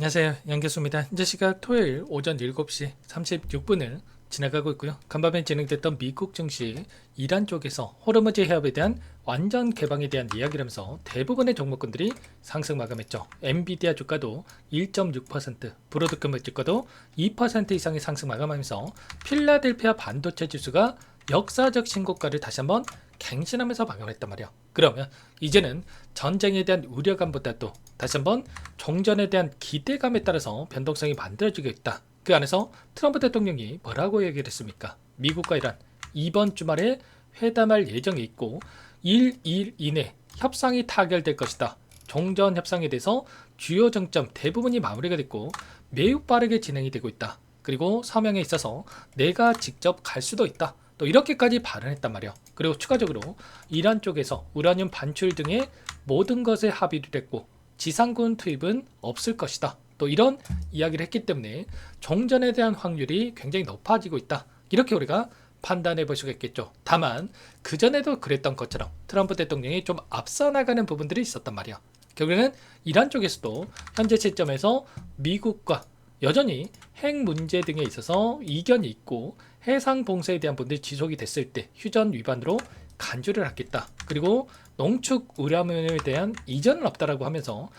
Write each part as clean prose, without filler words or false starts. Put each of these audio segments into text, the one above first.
안녕하세요, 양교수입니다. 현재 시각 토요일 오전 7시 36분을 지나가고 있고요. 간밤에 진행됐던 미국 증시 이란 쪽에서 호르무즈 해협에 대한 완전 개방에 대한 이야기라면서 대부분의 종목군들이 상승 마감했죠. 엔비디아 주가도 1.6%, 브로드컴 주가도 2% 이상의 상승 마감하면서 필라델피아 반도체 지수가 역사적 신고가를 다시 한번 갱신하면서 마감했단 말이야. 그러면 이제는 전쟁에 대한 우려감보다도 다시 한번 종전에 대한 기대감에 따라서 변동성이 만들어지고 있다. 그 안에서 트럼프 대통령이 뭐라고 얘기를 했습니까? 미국과 이란 이번 주말에 회담할 예정이 있고 1일 이내 협상이 타결될 것이다. 종전 협상에 대해서 주요 정점 대부분이 마무리가 됐고 매우 빠르게 진행이 되고 있다. 그리고 서명에 있어서 내가 직접 갈 수도 있다. 또 이렇게까지 발언했단 말이야. 그리고 추가적으로 이란 쪽에서 우라늄 반출 등의 모든 것에 합의를 했고 지상군 투입은 없을 것이다. 또 이런 이야기를 했기 때문에 종전에 대한 확률이 굉장히 높아지고 있다. 이렇게 우리가 판단해 볼 수가 있겠죠. 다만 그전에도 그랬던 것처럼 트럼프 대통령이 좀 앞서 나가는 부분들이 있었단 말이야. 결국에는 이란 쪽에서도 현재 시점에서 미국과 여전히 핵 문제 등에 있어서 이견이 있고 해상 봉쇄에 대한 부분들이 지속이 됐을 때 휴전 위반으로 간주를 하겠다. 그리고 농축 우라늄에 대한 이전은 없다라고 하면서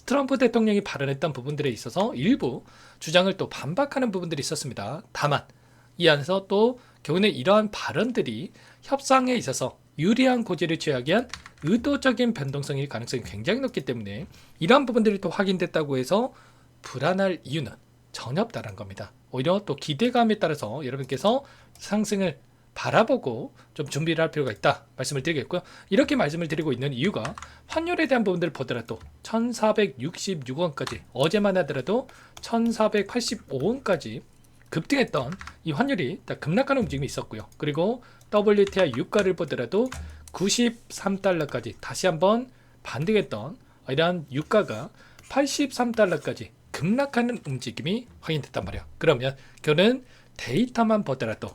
트럼프 대통령이 발언했던 부분들에 있어서 일부 주장을 또 반박하는 부분들이 있었습니다. 다만 이 안에서 또 결국에 이러한 발언들이 협상에 있어서 유리한 고지를 취하기 위한 의도적인 변동성일 가능성이 굉장히 높기 때문에 이러한 부분들이 또 확인됐다고 해서 불안할 이유는 전혀 없다는 겁니다. 오히려 또 기대감에 따라서 여러분께서 상승을 바라보고 좀 준비를 할 필요가 있다 말씀을 드리겠고요. 이렇게 말씀을 드리고 있는 이유가 환율에 대한 부분들을 보더라도 1466원까지 어제만 하더라도 1485원까지 급등했던 이 환율이 급락하는 움직임이 있었고요. 그리고 WTI 유가를 보더라도 93달러까지 다시 한번 반등했던 이러한 유가가 83달러까지 급락하는 움직임이 확인됐단 말이에요. 그러면 그는 데이터만 보더라도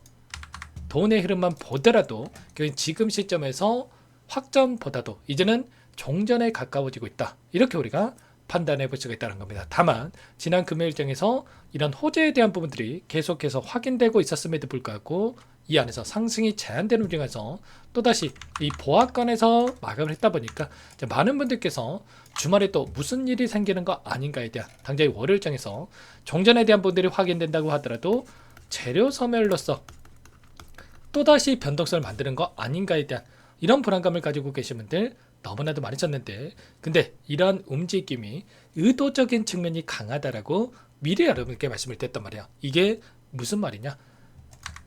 돈의 흐름만 보더라도 지금 시점에서 확전보다도 이제는 종전에 가까워지고 있다. 이렇게 우리가 판단해 볼 수가 있다는 겁니다. 다만 지난 금요일장에서 이런 호재에 대한 부분들이 계속해서 확인되고 있었음에도 불구하고 이 안에서 상승이 제한되는 중에서 또다시 이 보합권에서 마감을 했다 보니까 많은 분들께서 주말에 또 무슨 일이 생기는 거 아닌가에 대한 당장의 월요일장에서 종전에 대한 부분들이 확인된다고 하더라도 재료 소멸로서 또다시 변동성을 만드는 거 아닌가에 대한 이런 불안감을 가지고 계신 분들 너무나도 많으셨는데 근데 이런 움직임이 의도적인 측면이 강하다라고 미리 여러분께 말씀을 드렸단 말이에요. 이게 무슨 말이냐?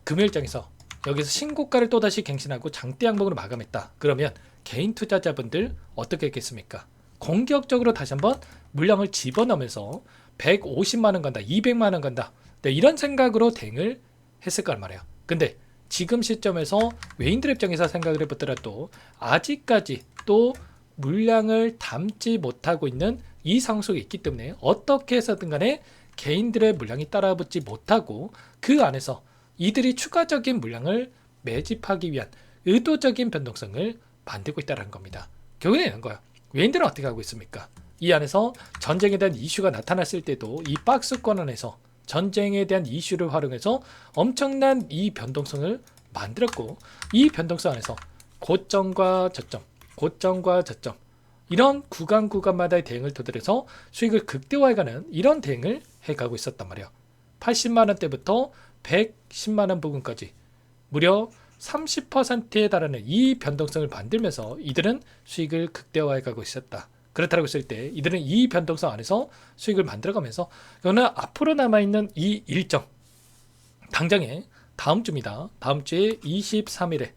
금요일장에서 여기서 신고가를 또다시 갱신하고 장대 양봉으로 마감했다. 그러면 개인 투자자분들 어떻게 했겠습니까? 공격적으로 다시 한번 물량을 집어넣으면서 150만원 간다, 200만원 간다. 네, 이런 생각으로 대응을 했을 거란 말이에요. 근데 지금 시점에서 외인들 입장에서 생각을 해보더라도 아직까지 또 물량을 담지 못하고 있는 이 상황 속에 있기 때문에 어떻게 해서든 간에 개인들의 물량이 따라붙지 못하고 그 안에서 이들이 추가적인 물량을 매집하기 위한 의도적인 변동성을 만들고 있다는 겁니다. 결국에는 이런 거예요. 외인들은 어떻게 하고 있습니까? 이 안에서 전쟁에 대한 이슈가 나타났을 때도 이 박스권 안에서 전쟁에 대한 이슈를 활용해서 엄청난 이 변동성을 만들었고 이 변동성 안에서 고점과 저점, 고점과 저점 이런 구간마다의 대응을 토대로해서 수익을 극대화해가는 이런 대응을 해가고 있었단 말이에요. 80만원대부터 110만원 부근까지 무려 30%에 달하는 이 변동성을 만들면서 이들은 수익을 극대화해가고 있었다. 그렇다고 했을 때 이들은 이 변동성 안에서 수익을 만들어가면서 이거는 앞으로 남아있는 이 일정 당장에 다음 주입니다. 다음 주에 23일에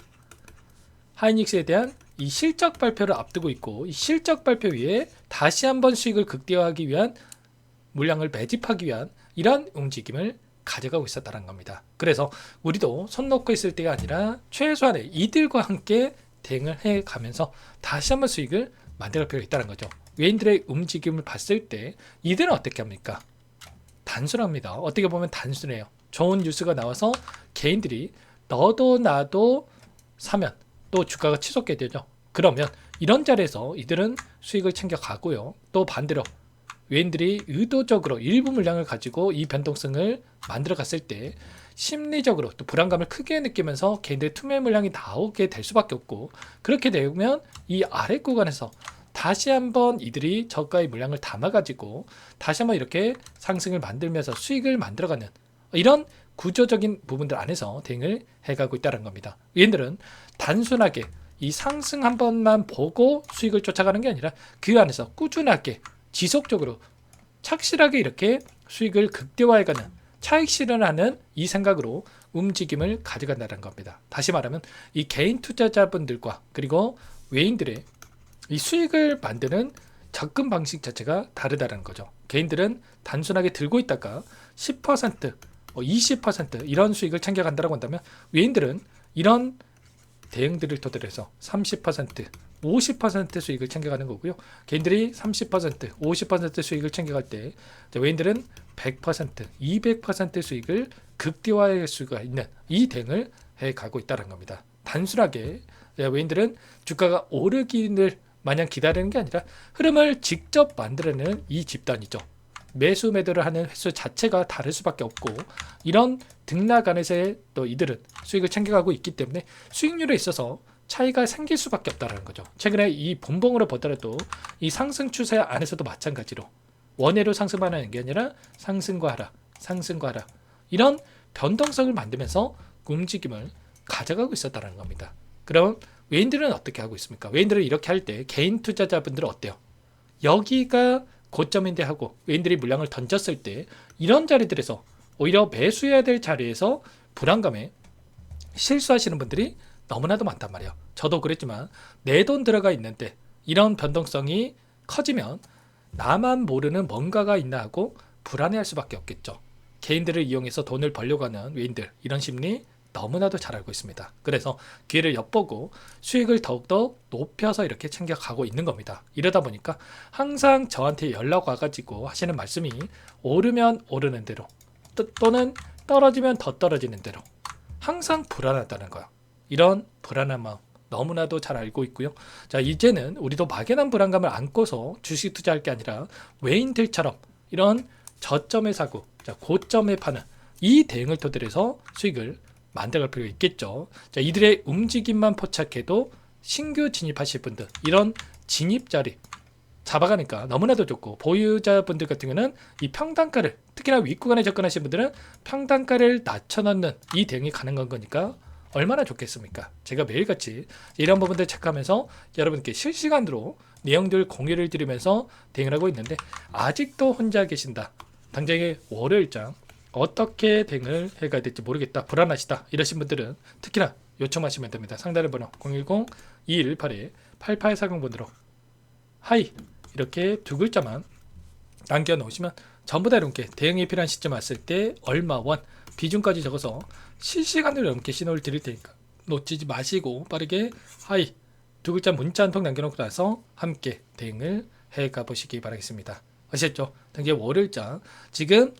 하이닉스에 대한 이 실적 발표를 앞두고 있고 이 실적 발표 위에 다시 한번 수익을 극대화하기 위한 물량을 매집하기 위한 이러한 움직임을 가져가고 있었다는 겁니다. 그래서 우리도 손 놓고 있을 때가 아니라 최소한의 이들과 함께 대응을 해가면서 다시 한번 수익을 만들 필요가 있다는 거죠. 외인들의 움직임을 봤을 때 이들은 어떻게 합니까? 단순합니다. 어떻게 보면 단순해요. 좋은 뉴스가 나와서 개인들이 너도 나도 사면 또 주가가 치솟게 되죠. 그러면 이런 자리에서 이들은 수익을 챙겨가고요. 또 반대로 외인들이 의도적으로 일부 물량을 가지고 이 변동성을 만들어 갔을 때 심리적으로 또 불안감을 크게 느끼면서 개인들의 투매 물량이 나오게 될 수밖에 없고, 그렇게 되면 이 아래 구간에서 다시 한번 이들이 저가의 물량을 담아가지고 다시 한번 이렇게 상승을 만들면서 수익을 만들어가는 이런 구조적인 부분들 안에서 대응을 해가고 있다는 겁니다. 얘들은 단순하게 이 상승 한 번만 보고 수익을 쫓아가는 게 아니라 그 안에서 꾸준하게 지속적으로 착실하게 이렇게 수익을 극대화해가는, 차익 실현하는 이 생각으로 움직임을 가져간다는 겁니다. 다시 말하면 이 개인 투자자분들과 그리고 외인들의 이 수익을 만드는 접근 방식 자체가 다르다는 거죠. 개인들은 단순하게 들고 있다가 10%, 20% 이런 수익을 챙겨간다고 한다면, 외인들은 이런 대응들을 토대로 해서 30%, 50% 수익을 챙겨가는 거고요. 개인들이 30%, 50% 수익을 챙겨갈 때 외인들은 100%, 200% 수익을 극대화할 수가 있는 이 대응을 해가고 있다는 겁니다. 단순하게 외인들은 주가가 오르기를 마냥 기다리는 게 아니라 흐름을 직접 만들어내는 이 집단이죠. 매수 매도를 하는 횟수 자체가 다를 수밖에 없고, 이런 등락 안에서의 또 이들은 수익을 챙겨가고 있기 때문에 수익률에 있어서 차이가 생길 수밖에 없다는 거죠. 최근에 이 본봉으로 보더라도 이 상승 추세 안에서도 마찬가지로 원회로 상승하는 게 아니라 상승과 하락, 상승과 하락 이런 변동성을 만들면서 움직임을 가져가고 있었다는 겁니다. 그럼 외인들은 어떻게 하고 있습니까? 외인들은 이렇게 할 때 개인 투자자분들은 어때요? 여기가 고점인데 하고 외인들이 물량을 던졌을 때 이런 자리들에서 오히려 매수해야 될 자리에서 불안감에 실수하시는 분들이 너무나도 많단 말이에요. 저도 그랬지만 내 돈 들어가 있는데 이런 변동성이 커지면 나만 모르는 뭔가가 있나 하고 불안해할 수밖에 없겠죠. 개인들을 이용해서 돈을 벌려고 하는 외인들, 이런 심리 너무나도 잘 알고 있습니다. 그래서 기회를 엿보고 수익을 더욱더 높여서 이렇게 챙겨가고 있는 겁니다. 이러다 보니까 항상 저한테 연락 와가지고 하시는 말씀이 오르면 오르는 대로 또는 떨어지면 더 떨어지는 대로 항상 불안하다는 거예요. 이런 불안한 마음 너무나도 잘 알고 있고요. 자, 이제는 우리도 막연한 불안감을 안고서 주식 투자할 게 아니라 외인들처럼 이런 저점에 사고 고점에 파는 이 대응을 토대로 해서 수익을 만들어갈 필요가 있겠죠. 자, 이들의 움직임만 포착해도 신규 진입하실 분들, 이런 진입 자리 잡아가니까 너무나도 좋고, 보유자분들 같은 경우는 이 평단가를, 특히나 윗구간에 접근하신 분들은 평단가를 낮춰놓는 이 대응이 가능한 거니까 얼마나 좋겠습니까? 제가 매일같이 이런 부분들 체크하면서 여러분께 실시간으로 내용들 공유를 드리면서 대응을 하고 있는데, 아직도 혼자 계신다, 당장의 월요일장 어떻게 대응을 해가야 될지 모르겠다, 불안하시다 이러신 분들은 특히나 요청하시면 됩니다. 상담의 번호 010-2182-8840번으로 하이 이렇게 두 글자만 남겨놓으시면 전부 다 여러분께 대응이 필요한 시점 왔을 때 얼마 원 비중까지 적어서 실시간으로 여러분께 신호를 드릴 테니까 놓치지 마시고 빠르게 하이 두 글자 문자 한 통 남겨놓고 나서 함께 대응을 해가 보시기 바라겠습니다. 아시겠죠? 당장 월요일장 지금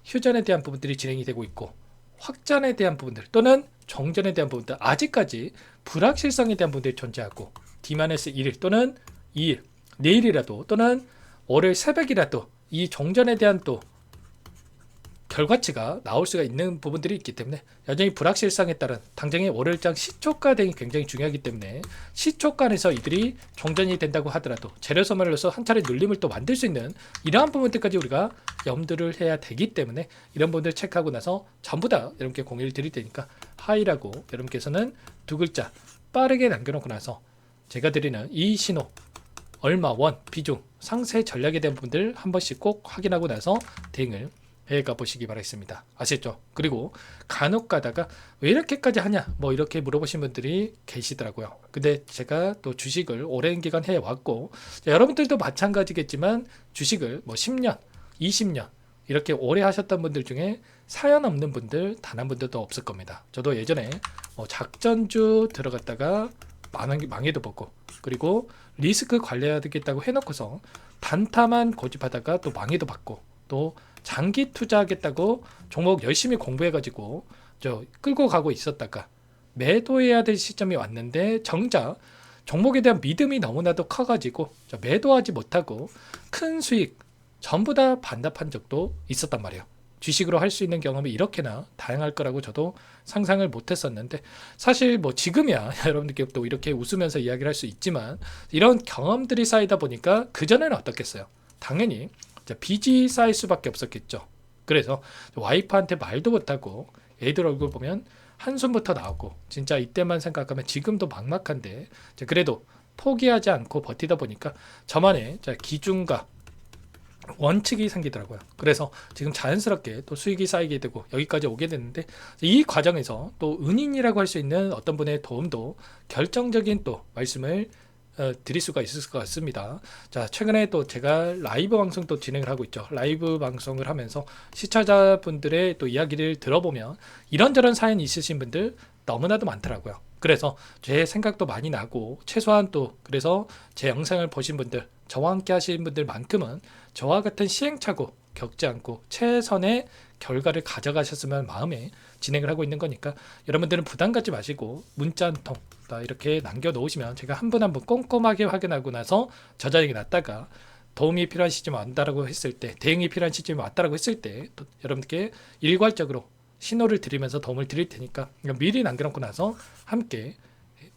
휴전에 대한 부분들이 진행이 되고 있고, 확전에 대한 부분들 또는 종전에 대한 부분들, 아직까지 불확실성에 대한 부분들이 존재하고 D-1일 또는 2일, 내일이라도 또는 월요일 새벽이라도 이 종전에 대한 또 결과치가 나올 수가 있는 부분들이 있기 때문에 여전히 불확실성에 따른 당장의 월요일장 시초가 대응이 굉장히 중요하기 때문에 시초가에서 이들이 종전이 된다고 하더라도 재료 소멸로서 한 차례 눌림을 또 만들 수 있는 이러한 부분들까지 우리가 염두를 해야 되기 때문에 이런 부분들 체크하고 나서 전부 다 여러분께 공유를 드릴 테니까 하이라고 여러분께서는 두 글자 빠르게 남겨놓고 나서 제가 드리는 이 신호 얼마 원 비중 상세 전략에 대한 부분들 한 번씩 꼭 확인하고 나서 대응을 해가 보시기 바라겠습니다. 아시죠? 그리고 간혹 가다가 왜 이렇게까지 하냐 뭐 이렇게 물어보신 분들이 계시더라고요. 근데 제가 또 주식을 오랜 기간 해왔고, 여러분들도 마찬가지겠지만 주식을 뭐 10년 20년 이렇게 오래 하셨던 분들 중에 사연 없는 분들 단 한 분들도 없을 겁니다. 저도 예전에 뭐 작전주 들어갔다가 망해도 보고, 그리고 리스크 관리해야 되겠다고 해놓고서 단타만 고집하다가 또 망해도 받고, 또 장기 투자하겠다고 종목 열심히 공부해가지고 끌고 가고 있었다가 매도해야 될 시점이 왔는데 정작 종목에 대한 믿음이 너무나도 커가지고 매도하지 못하고 큰 수익 전부 다 반납한 적도 있었단 말이에요. 주식으로 할 수 있는 경험이 이렇게나 다양할 거라고 저도 상상을 못했었는데, 사실 뭐 지금이야 여러분들께 또 이렇게 웃으면서 이야기를 할 수 있지만, 이런 경험들이 쌓이다 보니까 그전에는 어떻겠어요? 당연히 빚이 쌓일 수밖에 없었겠죠. 그래서 와이프한테 말도 못하고 애들 얼굴 보면 한숨부터 나오고, 진짜 이때만 생각하면 지금도 막막한데, 그래도 포기하지 않고 버티다 보니까 저만의 기준과 원칙이 생기더라고요. 그래서 지금 자연스럽게 또 수익이 쌓이게 되고 여기까지 오게 됐는데, 이 과정에서 또 은인이라고 할 수 있는 어떤 분의 도움도 결정적인 또 말씀을 드릴 수가 있을 것 같습니다. 자, 최근에 또 제가 라이브 방송도 진행을 하고 있죠. 라이브 방송을 하면서 시청자분들의 또 이야기를 들어보면 이런저런 사연이 있으신 분들 너무나도 많더라고요. 그래서 제 생각도 많이 나고, 최소한 또 그래서 제 영상을 보신 분들, 저와 함께 하신 분들만큼은 저와 같은 시행착오 겪지 않고 최선의 결과를 가져가셨으면 마음에 진행을 하고 있는 거니까, 여러분들은 부담 갖지 마시고 문자 한 통 이렇게 남겨놓으시면 제가 한 분 한 분 꼼꼼하게 확인하고 나서 저장해 놨다가 도움이 필요한 시점이 왔다라고 했을 때, 대응이 필요한 시점이 왔다라고 했을 때 또 여러분들께 일괄적으로 신호를 드리면서 도움을 드릴 테니까 미리 남겨놓고 나서 함께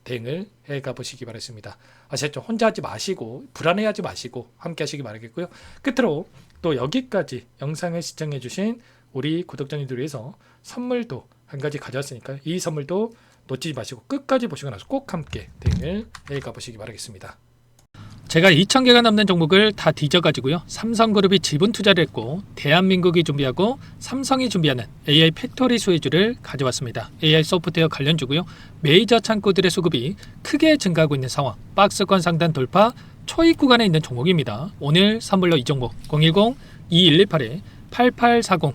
대응을 해가 보시기 바랍니다. 아시겠죠? 혼자 하지 마시고 불안해하지 마시고 함께 하시기 바라겠고요. 끝으로 또 여기까지 영상을 시청해 주신 우리 구독자님들 위해서 선물도 한 가지 가져왔으니까 이 선물도 놓치지 마시고 끝까지 보시고 나서 꼭 함께 대응을 해가 보시기 바라겠습니다. 제가 2,000개가 넘는 종목을 다 뒤져가지고요, 삼성그룹이 지분 투자를 했고 대한민국이 준비하고 삼성이 준비하는 AI 팩토리 수혜주를 가져왔습니다. AI 소프트웨어 관련주고요. 메이저 창구들의 수급이 크게 증가하고 있는 상황, 박스권 상단 돌파 초입 구간에 있는 종목입니다. 오늘 선물로 이 종목 010-2118-8840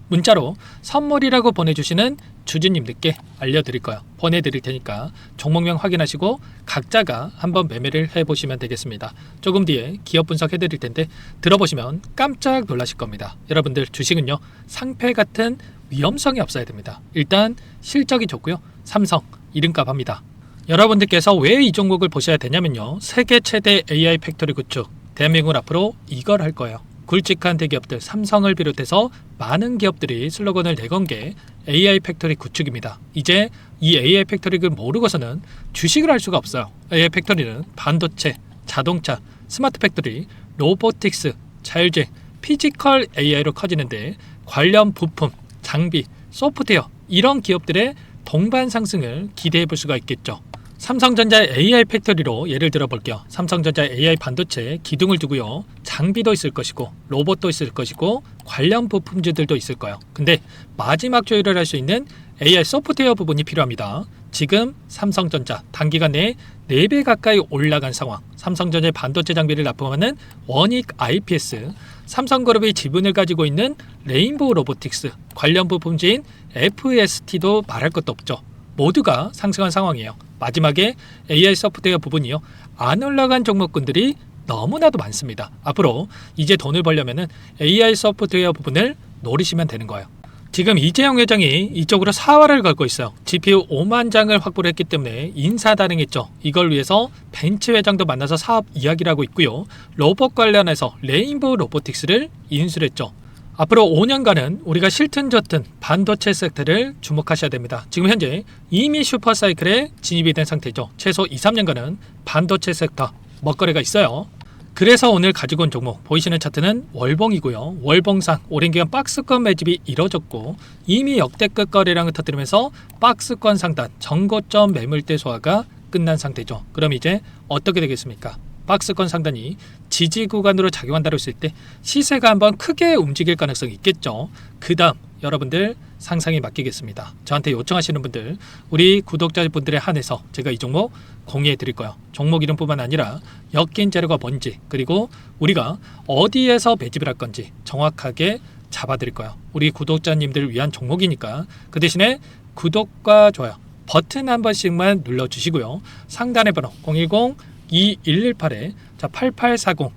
문자로 선물이라고 보내주시는 주주님들께 알려드릴 거예요. 보내드릴 테니까 종목명 확인하시고 각자가 한번 매매를 해보시면 되겠습니다. 조금 뒤에 기업 분석해드릴 텐데 들어보시면 깜짝 놀라실 겁니다. 여러분들, 주식은요 상패 같은 위험성이 없어야 됩니다. 일단 실적이 좋고요, 삼성 이름값 합니다. 여러분들께서 왜 이 종목을 보셔야 되냐면요, 세계 최대 AI 팩토리 구축, 대한민국은 앞으로 이걸 할 거예요. 굵직한 대기업들 삼성을 비롯해서 많은 기업들이 슬로건을 내건 게 AI 팩토리 구축입니다. 이제 이 AI 팩토리를 모르고서는 주식을 할 수가 없어요. AI 팩토리는 반도체, 자동차, 스마트 팩토리, 로보틱스, 자율주행, 피지컬 AI로 커지는데 관련 부품, 장비, 소프트웨어 이런 기업들의 동반 상승을 기대해 볼 수가 있겠죠. 삼성전자의 AI 팩토리로 예를 들어 볼게요. 삼성전자의 AI 반도체 기둥을 두고요, 장비도 있을 것이고 로봇도 있을 것이고 관련 부품주들도 있을 거예요. 근데 마지막 조율을 할 수 있는 AI 소프트웨어 부분이 필요합니다. 지금 삼성전자 단기간 내에 4배 가까이 올라간 상황, 삼성전자의 반도체 장비를 납품하는 원익 IPS, 삼성그룹이 지분을 가지고 있는 레인보우 로보틱스, 관련 부품주인 FST도 말할 것도 없죠. 모두가 상승한 상황이에요. 마지막에 AI 소프트웨어 부분이요, 안 올라간 종목군들이 너무나도 많습니다. 앞으로 이제 돈을 벌려면 AI 소프트웨어 부분을 노리시면 되는 거예요. 지금 이재용 회장이 이쪽으로 사활을 걸고 있어요. GPU 5만 장을 확보를 했기 때문에 인사단행했죠. 이걸 위해서 벤츠 회장도 만나서 사업 이야기를 하고 있고요. 로봇 관련해서 레인보우 로보틱스를 인수를 했죠. 앞으로 5년간은 우리가 싫든 좋든 반도체 섹터를 주목하셔야 됩니다. 지금 현재 이미 슈퍼사이클에 진입이 된 상태죠. 최소 2-3년간은 반도체 섹터 먹거리가 있어요. 그래서 오늘 가지고 온 종목 보이시는 차트는 월봉이고요. 월봉상 오랜 기간 박스권 매집이 이뤄졌고 이미 역대급 거래량을 터뜨리면서 박스권 상단 전고점 매물대 소화가 끝난 상태죠. 그럼 이제 어떻게 되겠습니까? 박스권 상단이 지지 구간으로 작용한다고 했을 때 시세가 한번 크게 움직일 가능성이 있겠죠. 그 다음 여러분들 상상에 맡기겠습니다. 저한테 요청하시는 분들, 우리 구독자분들에 한해서 제가 이 종목 공유해 드릴 거예요. 종목 이름뿐만 아니라 엮인 재료가 뭔지, 그리고 우리가 어디에서 매집을 할 건지 정확하게 잡아 드릴 거예요. 우리 구독자님들을 위한 종목이니까 그 대신에 구독과 좋아요 버튼 한 번씩만 눌러주시고요. 상단의 번호 010-2118-8840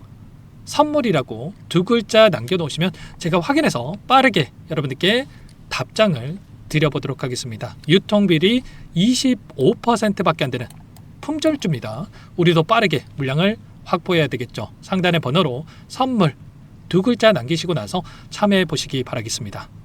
선물이라고 2글자 남겨놓으시면 제가 확인해서 빠르게 여러분들께 답장을 드려보도록 하겠습니다. 유통비리 25%밖에 안 되는 품절주입니다. 우리도 빠르게 물량을 확보해야 되겠죠. 상단의 번호로 선물 두 글자 남기시고 나서 참여해 보시기 바라겠습니다.